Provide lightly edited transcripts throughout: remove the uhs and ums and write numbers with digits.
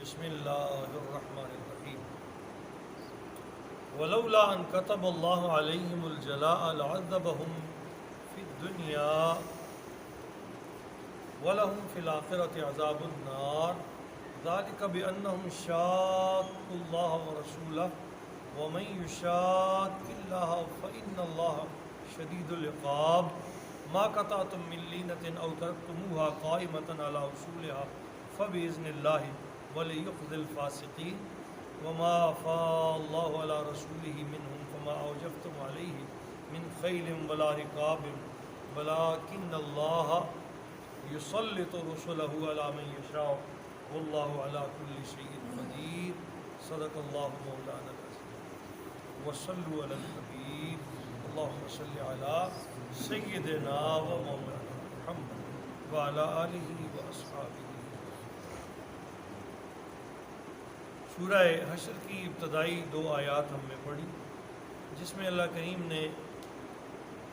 بسم اللہ الرحمن الرحیم ولولا ان كتب اللہ علیہم الجلاء لعذبہم فی الدنیا ولہم فی الآخرۃ عذاب النار ذلک بأنہم شاقوا اللہ ورسولہ ومن یشاق اللہ فإن اللہ شدید العقاب ما قطعتم من لینۃ او ترکتموها قائمۃ علی اصولها فبإذن اللہ وَلِيُخْزِ الْفَاسِقِينَ وَمَا أَفَاءَ اللَّهُ عَلَى رَسُولِهِ مِنْهُمْ فَمَا أَوْجَفْتُمْ عَلَيْهِ مِنْ خَيْلٍ وَلَا رِكَابٍ وَلَكِنَّ اللَّهَ يُسَلِّطُ رُسُلَهُ عَلَى مَن يَشَاءُ وَاللَّهُ عَلَى كُلِّ شَيْءٍ قَدِيرٌ صدق اللَّهُ مَوْلَانَا الْعَظِيمُ وَصَلُّوا عَلَى الْحَبِيبِ اللهم صل على سيدنا ومولانا محمد وعلى آله وأصحابه. سورہ حشر کی ابتدائی 2 آیات ہم نے پڑھی جس میں اللہ کریم نے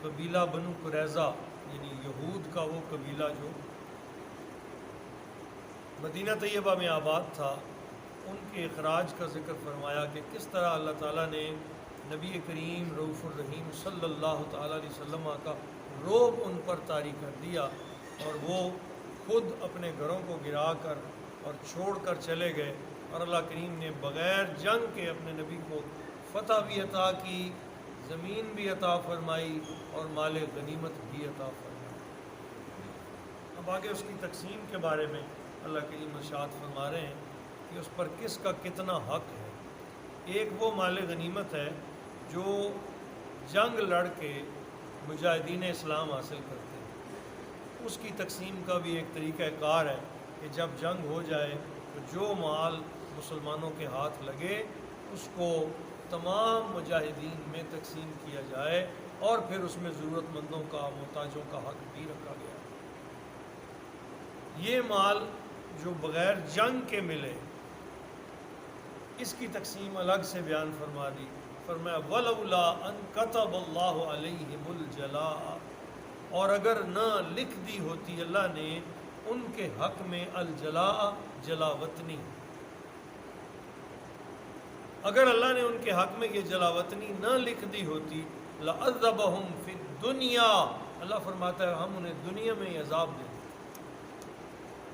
قبیلہ بنو قریظہ یعنی یہود کا وہ قبیلہ جو مدینہ طیبہ میں آباد تھا ان کے اخراج کا ذکر فرمایا کہ کس طرح اللہ تعالیٰ نے نبی کریم رؤوف الرحیم صلی اللہ تعالیٰ علیہ وسلم کا رعب ان پر طاری کر دیا اور وہ خود اپنے گھروں کو گرا کر اور چھوڑ کر چلے گئے اور اللہ کریم نے بغیر جنگ کے اپنے نبی کو فتح بھی عطا کی، زمین بھی عطا فرمائی اور مال غنیمت بھی عطا فرمائی. اب آگے اس کی تقسیم کے بارے میں اللہ کریم ارشاد فرما رہے ہیں کہ اس پر کس کا کتنا حق ہے. ایک وہ مال غنیمت ہے جو جنگ لڑ کے مجاہدین اسلام حاصل کرتے ہیں، اس کی تقسیم کا بھی ایک طریقہ کار ہے کہ جب جنگ ہو جائے تو جو مال مسلمانوں کے ہاتھ لگے اس کو تمام مجاہدین میں تقسیم کیا جائے اور پھر اس میں ضرورت مندوں کا محتاجوں کا حق بھی رکھا گیا. یہ مال جو بغیر جنگ کے ملے اس کی تقسیم الگ سے بیان فرما دی. فرمایا وَلَوْلَا أَن كَتَبَ اللَّهُ عَلَيْهِمُ الْجَلَاءَ، اور اگر نہ لکھ دی ہوتی اللہ نے ان کے حق میں الجلاء جلاوطنی، اگر اللہ نے ان کے حق میں یہ جلاوطنی نہ لکھ دی ہوتی لَعَذَّبَهُمْ فِي الدُّنْيَا، اللہ فرماتا ہے ہم انہیں دنیا میں ہی عذاب دیں.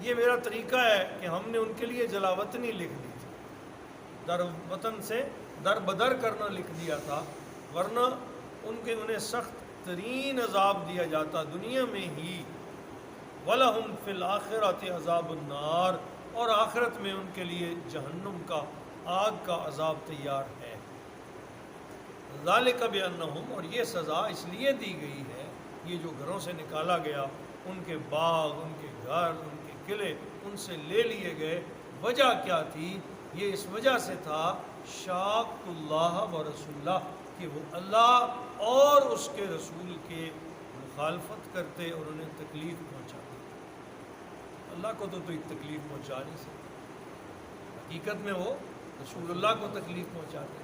یہ میرا طریقہ ہے کہ ہم نے ان کے لیے جلاوطنی لکھ دی تھی، در وطن سے در بدر کرنا لکھ دیا تھا، ورنہ انہیں سخت ترین عذاب دیا جاتا دنیا میں ہی. وَلَهُمْ فِي الْآخِرَةِ عَذَابُ النَّارِ، اور آخرت میں ان کے لیے جہنم کا آگ کا عذاب تیار ہے. ذَلِكَ بِأَنَّهُمْ، اور یہ سزا اس لیے دی گئی ہے، یہ جو گھروں سے نکالا گیا، ان کے باغ، ان کے گھر، ان کے قلعے ان سے لے لیے گئے، وجہ کیا تھی؟ یہ اس وجہ سے تھا شاق اللہ و رسولہ، کہ وہ اللہ اور اس کے رسول کے مخالفت کرتے اور انہیں تکلیف پہنچاتے. اللہ کو تو تکلیف پہنچا نہیں سکتے، حقیقت میں وہ رسول اللہ کو تکلیف پہنچاتے.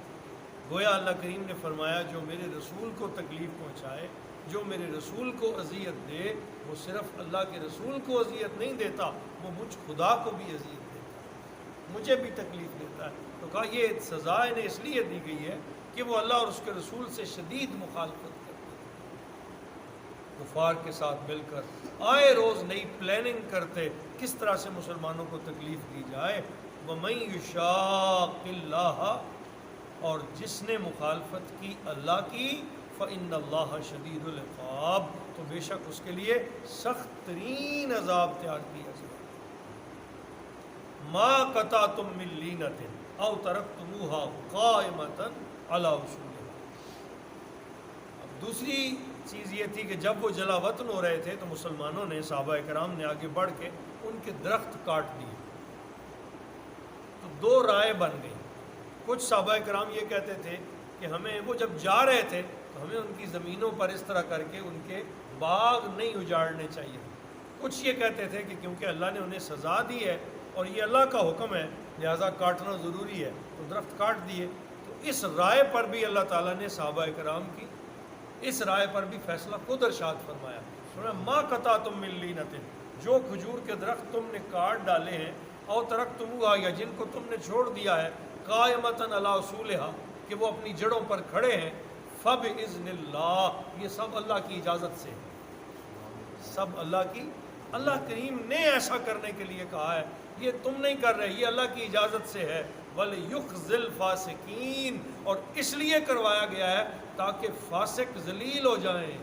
گویا اللہ کریم نے فرمایا جو میرے رسول کو تکلیف پہنچائے، جو میرے رسول کو اذیت دے، وہ صرف اللہ کے رسول کو اذیت نہیں دیتا، وہ مجھ خدا کو بھی اذیت دیتا ہے، مجھے بھی تکلیف دیتا ہے. تو کہا یہ سزا انہیں اس لیے دی گئی ہے کہ وہ اللہ اور اس کے رسول سے شدید مخالفت کرتے ہیں، کفار کے ساتھ مل کر آئے روز نئی پلاننگ کرتے کس طرح سے مسلمانوں کو تکلیف دی جائے. وَمَن يُشَاقِ اللَّهَ، اور جس نے مخالفت کی اللہ کی، فَإِنَّ اللَّهَ شَدِيدُ الْعِقَابِ، تو بے شک اس کے لیے سخت ترین عذاب تیار کیا جائے. مَا قَطَعْتُم مِّن لِّینَةٍ أَوْ تَرَكْتُمُوهَا قَائِمَةً عَلَىٰ أُصُولِهَا. اب دوسری چیز یہ تھی کہ جب وہ جلا وطن ہو رہے تھے تو مسلمانوں نے، صحابہ کرام نے آگے بڑھ کے ان کے درخت کاٹ دیے. تو 2 رائے بن گئی. کچھ صحابہ کرام یہ کہتے تھے کہ ہمیں، وہ جب جا رہے تھے تو ہمیں ان کی زمینوں پر اس طرح کر کے ان کے باغ نہیں اجاڑنے چاہیے. کچھ یہ کہتے تھے کہ کیونکہ اللہ نے انہیں سزا دی ہے اور یہ اللہ کا حکم ہے لہٰذا کاٹنا ضروری ہے، تو درخت کاٹ دیے. تو اس رائے پر بھی اللہ تعالیٰ نے صحابہ کرام کی اس رائے پر بھی فیصلہ خود ارشاد فرمایا. سنا ما قطعتم من لینۃ، جو کھجور کے درخت تم نے کاٹ ڈالے ہیں اور ترکتموہا یا جن کو تم نے چھوڑ دیا ہے قائمۃ علی اصولہا کہ وہ اپنی جڑوں پر کھڑے ہیں فباذن اللہ یہ سب اللہ کی اجازت سے سب اللہ کریم نے ایسا کرنے کے لیے کہا ہے، یہ تم نہیں کر رہے، یہ اللہ کی اجازت سے ہے۔ وَلِيُخْزِ الْفَاسِقِينَ اور اس لیے کروایا گیا ہے تاکہ فاسق ذلیل ہو جائیں،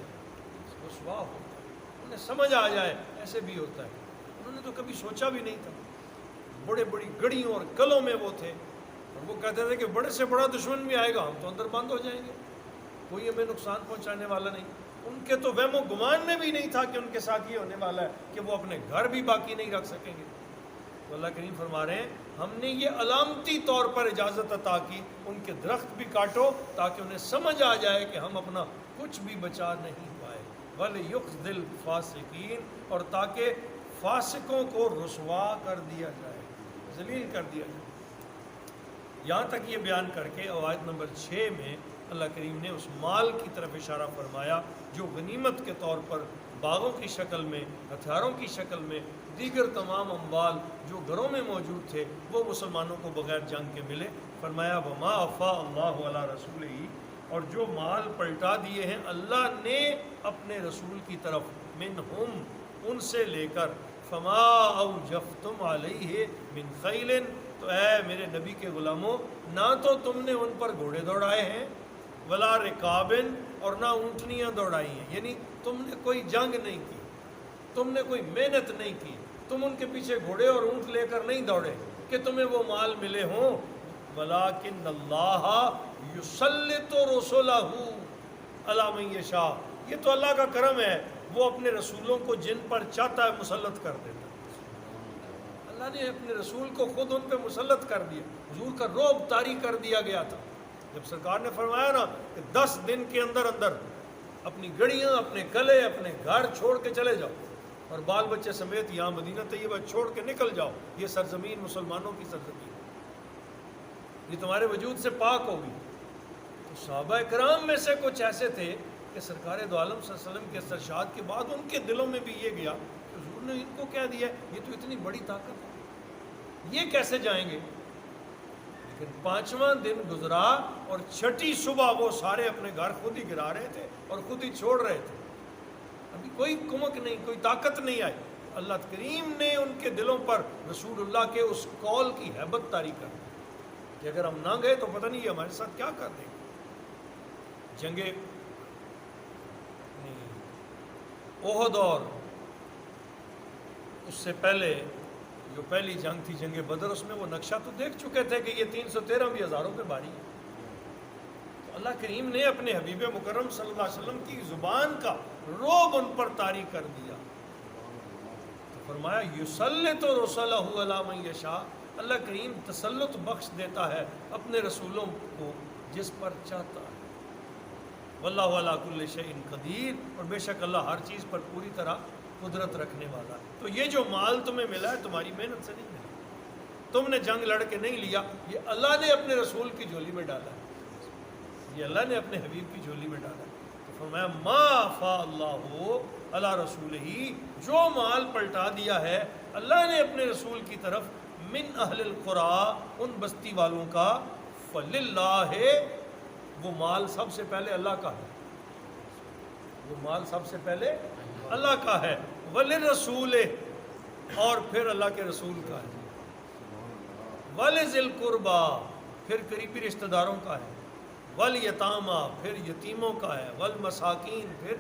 رسوا ہو جائیں، انہیں سمجھ آ جائے ایسے بھی ہوتا ہے۔ انہوں نے تو کبھی سوچا بھی نہیں تھا، بڑے بڑی گڑیوں اور کلوں میں وہ تھے، اور وہ کہتے تھے کہ بڑے سے بڑا دشمن بھی آئے گا ہم تو اندر بند ہو جائیں گے، کوئی ہمیں نقصان پہنچانے والا نہیں۔ ان کے تو وہم و گمان میں بھی نہیں تھا کہ ان کے ساتھ یہ ہونے والا ہے کہ وہ اپنے گھر بھی باقی نہیں رکھ سکیں گے۔ تو اللہ کریم فرما رہے ہیں ہم نے یہ علامتی طور پر اجازت عطا کی، ان کے درخت بھی کاٹو تاکہ انہیں سمجھ آ جائے کہ ہم اپنا کچھ بھی بچا نہیں پائے۔ وَلِيُخْزِ الْفَاسِقِينَ اور تاکہ فاسقوں کو رسوا کر دیا جائے، ذلیل کر دیا جائے۔ یہاں تک یہ بیان کر کے آیت نمبر 6 میں اللہ کریم نے اس مال کی طرف اشارہ فرمایا جو غنیمت کے طور پر باغوں کی شکل میں، ہتھیاروں کی شکل میں، دیگر تمام اموال جو گھروں میں موجود تھے وہ مسلمانوں کو بغیر جنگ کے ملے۔ فرمایا وما افاء اللہ علی رسولہ اور جو مال پلٹا دیے ہیں اللہ نے اپنے رسول کی طرف، منہم ان سے لے کر، فما اوجفتم علیہ من خیل تو اے میرے نبی کے غلاموں نہ تو تم نے ان پر گھوڑے دوڑائے ہیں، ولا رکابن اور نہ اونٹنیاں دوڑائی ہیں، یعنی تم نے کوئی جنگ نہیں کی، تم نے کوئی محنت نہیں کی، تم ان کے پیچھے گھوڑے اور اونٹ لے کر نہیں دوڑے کہ تمہیں وہ مال ملے ہوں۔ ولیکن اللہ یسلط رسلہ علی من یشاء یہ تو اللہ کا کرم ہے، وہ اپنے رسولوں کو جن پر چاہتا ہے مسلط کر دیتا ہے۔ اللہ نے اپنے رسول کو خود ان پہ مسلط کر دیا، حضور کا رعب طاری کر دیا گیا تھا۔ جب سرکار نے فرمایا نا کہ 10 دن کے اندر اندر اپنی گڑیاں، اپنے کلے، اپنے گھر چھوڑ کے چلے جاؤ اور بال بچے سمیت یہاں مدینہ طیبہ چھوڑ کے نکل جاؤ، یہ سرزمین مسلمانوں کی سرزمین، یہ تمہارے وجود سے پاک ہوگی۔ تو صحابہ کرام میں سے کچھ ایسے تھے کہ سرکار دو عالم صلی اللہ علیہ وسلم کے ارشاد کے بعد ان کے دلوں میں بھی یہ گیا کہ حضور نے ان کو کہہ دیا یہ تو اتنی بڑی طاقت ہے، یہ کیسے جائیں گے؟ لیکن 5واں دن گزرا اور 6ٹی صبح وہ سارے اپنے گھر خود ہی گرا رہے تھے اور خود ہی چھوڑ رہے تھے، ابھی کوئی کمک نہیں، کوئی طاقت نہیں آئی۔ اللہ کریم نے ان کے دلوں پر رسول اللہ کے اس قول کی ہیبت طاری کر دی کہ اگر ہم نہ گئے تو پتہ نہیں یہ ہمارے ساتھ کیا کر دیں گے۔ جنگیں احد اور اس سے پہلے جو پہلی جنگ تھی جنگ بدر، اس میں وہ نقشہ تو دیکھ چکے تھے کہ یہ 313 بھی ہزاروں پہ بھاری ہے۔ تو اللہ کریم نے اپنے حبیب مکرم صلی اللہ علیہ وسلم کی زبان کا رعب ان پر طاری کر دیا۔ تو فرمایا یسلط رسلہ علی من یشاء اللہ کریم تسلط بخش دیتا ہے اپنے رسولوں کو جس پر چاہتا ہے۔ واللہ علی کل شیء قدیر اور بے شک اللہ ہر چیز پر پوری طرح قدرت رکھنے والا ہے۔ تو یہ جو مال تمہیں ملا ہے تمہاری محنت سے نہیں ملا، تم نے جنگ لڑ کے نہیں لیا، یہ اللہ نے اپنے رسول کی جھولی میں ڈالا ہے، یہ اللہ نے اپنے حبیب کی جھولی میں ڈالا ہے۔ تو فرمایا ما افاء اللہ علی رسولہ جو مال پلٹا دیا ہے اللہ نے اپنے رسول کی طرف، من اہل القری ان بستی والوں کا، فللہ وہ مال سب سے پہلے اللہ کا ہے، وہ مال سب سے پہلے اللہ کا ہے، وللرسول اور پھر اللہ کے رسول کا ہے، ولذی القربی پھر قریبی رشتہ داروں کا ہے، والیتامی پھر یتیموں کا ہے، والمساکین پھر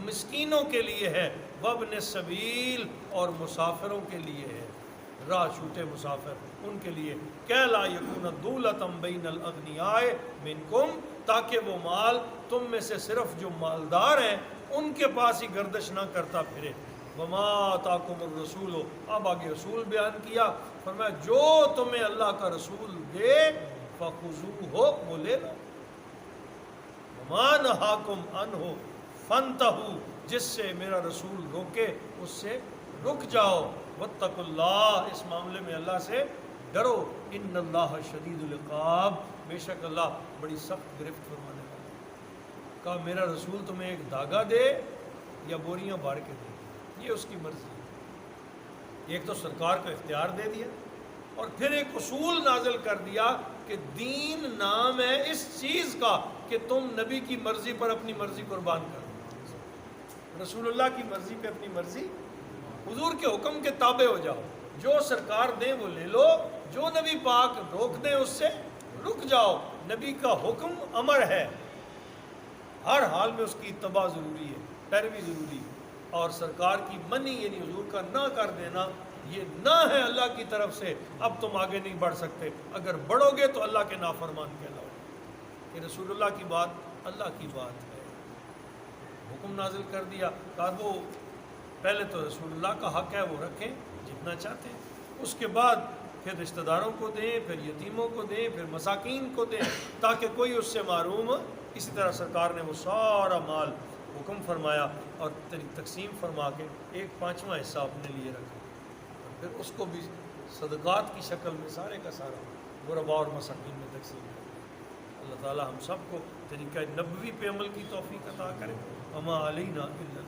مسکینوں کے لیے ہے، وابن السبیل اور مسافروں کے لیے ہے، راہ چھوٹے مسافر ان کے لیے، کہ لا یکون دولۃ بین الاغنیاء منکم تاکہ وہ مال تم میں سے صرف جو مالدار ہیں ان کے پاس ہی گردش نہ کرتا پھرے۔ وما آتاکم الرسول اب آگے رسول بیان کیا، فرمایا جو تمہیں اللہ کا رسول دے فخذوہ وہ لے لو، وما نہاکم عنہ فانتہوا جس سے میرا رسول روکے اس سے رک جاؤ، واتقوا اللہ اس معاملے میں اللہ سے ڈرو، ان اللہ شدید العقاب بے شک اللہ بڑی سخت گرفت فرمانے والا ہے۔ کہا میرا رسول تمہیں ایک دھاگا دے یا بوریاں بھر کے دے، یہ اس کی مرضی ہے۔ ایک تو سرکار کو اختیار دے دیا اور پھر ایک اصول نازل کر دیا کہ دین نام ہے اس چیز کا کہ تم نبی کی مرضی پر اپنی مرضی قربان کرو، رسول اللہ کی مرضی پہ اپنی مرضی، حضور کے حکم کے تابع ہو جاؤ، جو سرکار دیں وہ لے لو، جو نبی پاک روک دیں اس سے رک جاؤ۔ نبی کا حکم امر ہے، ہر حال میں اس کی اتباع ضروری ہے، پیروی ضروری ہے، اور سرکار کی منی یعنی حضور کا نہ کر دینا یہ نہ ہے اللہ کی طرف سے، اب تم آگے نہیں بڑھ سکتے، اگر بڑھو گے تو اللہ کے نافرمان کہلاؤ کہ رسول اللہ کی بات اللہ کی بات ہے۔ حکم نازل کر دیا، کہا وہ پہلے تو رسول اللہ کا حق ہے وہ رکھیں جتنا چاہتے ہیں، اس کے بعد پھر رشتہ داروں کو دیں، پھر یتیموں کو دیں، پھر مساکین کو دیں تاکہ کوئی اس سے محروم۔ اسی طرح سرکار نے وہ سارا مال حکم فرمایا اور تقسیم فرما کے 1/5 حصہ اپنے لیے رکھا، اور پھر اس کو بھی صدقات کی شکل میں سارے کا سارا غربا اور مساکین میں تقسیم کر۔ اللہ تعالی ہم سب کو طریقہ نبوی پہ عمل کی توفیق عطا کرے۔ وما علینا الا